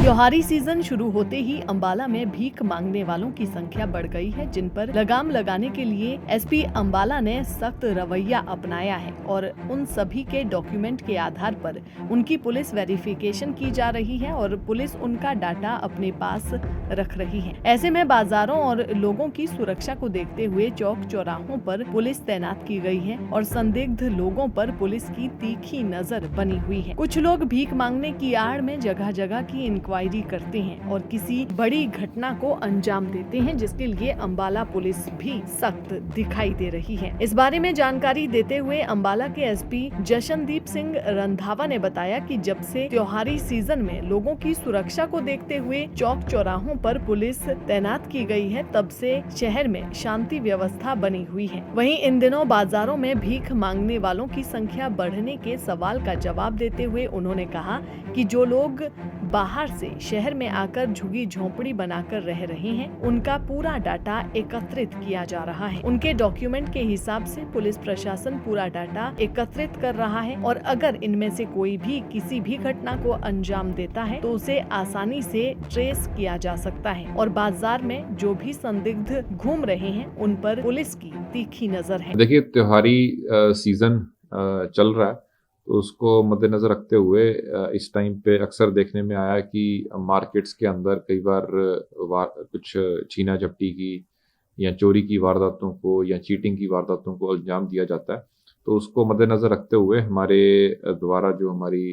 त्योहारी सीजन शुरू होते ही अंबाला में भीख मांगने वालों की संख्या बढ़ गई है, जिन पर लगाम लगाने के लिए एसपी अंबाला ने सख्त रवैया अपनाया है और उन सभी के डॉक्यूमेंट के आधार पर उनकी पुलिस वेरिफिकेशन की जा रही है और पुलिस उनका डाटा अपने पास रख रही है। ऐसे में बाजारों और लोगों की सुरक्षा को देखते हुए चौक चौराहों पर पुलिस तैनात की गई है और संदिग्ध लोगों पर पुलिस की तीखी नजर बनी हुई है। कुछ लोग भीख मांगने की आड़ में जगह जगह की इंक्वायरी करते हैं और किसी बड़ी घटना को अंजाम देते हैं, जिसके लिए अंबाला पुलिस भी सख्त दिखाई दे रही है। इस बारे में जानकारी देते हुए अंबाला के एसपी जशनदीप सिंह रंधावा ने बताया कि जब से त्योहारी सीजन में लोगों की सुरक्षा को देखते हुए चौक चौराहों पर पुलिस तैनात की गई है, तब से शहर में शांति व्यवस्था बनी हुई है। वहीं इन दिनों बाजारों में भीख मांगने वालों की संख्या बढ़ने के सवाल का जवाब देते हुए उन्होंने कहा कि जो लोग बाहर से शहर में आकर झुग्गी झोंपड़ी बनाकर रह रहे हैं, उनका पूरा डाटा एकत्रित किया जा रहा है। उनके डॉक्यूमेंट के हिसाब से पुलिस प्रशासन पूरा डाटा एकत्रित कर रहा है और अगर इनमें से कोई भी किसी भी घटना को अंजाम देता है तो उसे आसानी से ट्रेस किया जा सकता है और बाजार में जो भी संदिग्ध घूम रहे हैं उन पर पुलिस की तीखी नजर है। देखिए, त्योहारी सीजन चल रहा है, तो उसको मद्देनजर रखते हुए इस टाइम पे अक्सर देखने में आया कि मार्केट्स के अंदर कई बार कुछ छीना झपटी की या चोरी की वारदातों को या चीटिंग की वारदातों को अंजाम दिया जाता है। तो उसको मद्देनजर रखते हुए हमारे द्वारा जो हमारी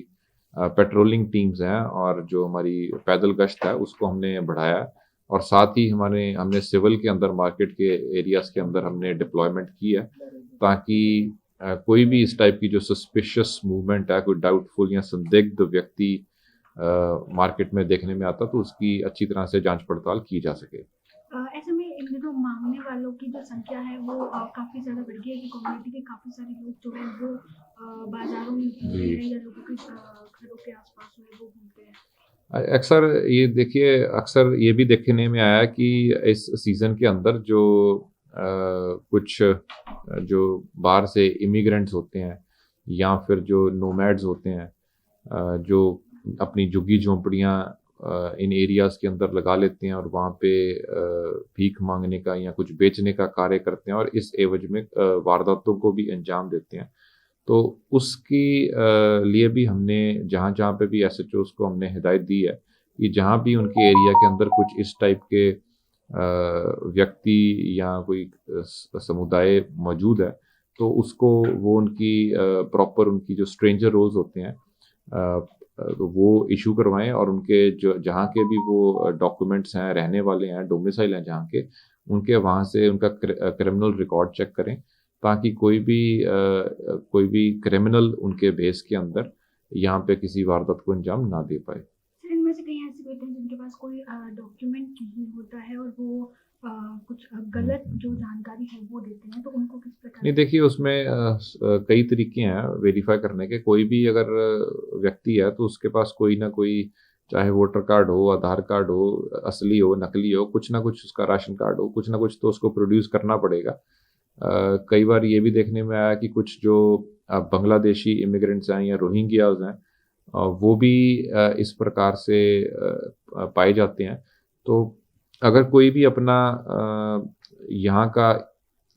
पेट्रोलिंग टीम्स हैं और जो हमारी पैदल गश्त है उसको हमने बढ़ाया है और साथ ही हमने सिविल के अंदर मार्केट के एरियाज के अंदर हमने डिप्लॉयमेंट की है, ताकि कोई भी इस टाइप की जो सस्पिशियस मूवमेंट है, कोई डाउटफुल या संदिग्ध व्यक्ति मार्केट में देखने में आता तो उसकी अच्छी तरह से जांच पड़ताल की जा सके। ऐसे में इन दिनों मांगने वालों की जो संख्या है वो काफ़ी ज़्यादा बढ़ गई है कि कम्युनिटी के काफ़ी सारे लोग जो हैं वो बाज़ारों में घूमते हैं या लोगों के घरों के आसपास में वो घूमते हैं। अक्सर ये भी देखने में आया कि इस सीज़न के अंदर जो कुछ जो बाहर से इमिग्रेंट्स होते हैं या फिर जो नोमैड्स होते हैं, जो अपनी झुग्गी झोंपड़ियाँ इन एरियाज़ के अंदर लगा लेते हैं और वहाँ पे भीख मांगने का या कुछ बेचने का कार्य करते हैं और इस एवज में वारदातों को भी अंजाम देते हैं। तो उसकी लिए भी हमने जहाँ पे भी एसएचओस को हमने हिदायत दी है कि जहाँ भी उनके एरिया के अंदर कुछ इस टाइप के व्यक्ति या कोई समुदाय मौजूद है तो उसको वो उनकी प्रॉपर उनकी जो स्ट्रेंजर रोल्स होते हैं तो वो इशू करवाएं और उनके जो जहाँ के भी वो डॉक्यूमेंट्स हैं, रहने वाले हैं, डोमिसाइल हैं जहाँ के, उनके वहाँ से उनका क्रिमिनल रिकॉर्ड चेक करें, ताकि कोई भी क्रिमिनल उनके बेस के अंदर यहाँ पे किसी वारदात को अंजाम ना दे पाए। इनमें से कई ऐसे होते हैं जिनके पास कोई डॉक्यूमेंट नहीं होता है और वो कुछ गलत जो जानकारी है वो देते हैं, तो उनको किस प्रकार? नहीं, देखिए उसमें कई तरीके हैं वेरीफाई करने के। कोई भी अगर व्यक्ति है तो उसके पास कोई ना कोई, चाहे वोटर कार्ड हो, आधार कार्ड हो, असली हो, नकली हो, कुछ ना कुछ उसका राशन कार्ड हो, कुछ ना कुछ तो उसको प्रोड्यूस करना पड़ेगा। कई बार ये भी देखने में आया कि कुछ जो बांग्लादेशी इमिग्रेंट्स हैं या रोहिंग्याज हैं वो भी इस प्रकार से पाए जाते हैं। तो अगर कोई भी अपना यहाँ का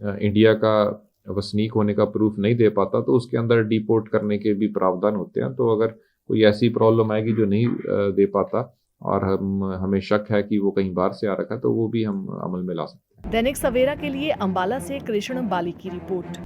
इंडिया का वसनीक होने का प्रूफ नहीं दे पाता तो उसके अंदर डिपोर्ट करने के भी प्रावधान होते हैं। तो अगर कोई ऐसी प्रॉब्लम आएगी जो नहीं दे पाता और हमें शक है कि वो कहीं बाहर से आ रखा है तो वो भी हम अमल में ला सकते हैं। दैनिक सवेरा के लिए अंबाला से कृष्ण बाली की रिपोर्ट।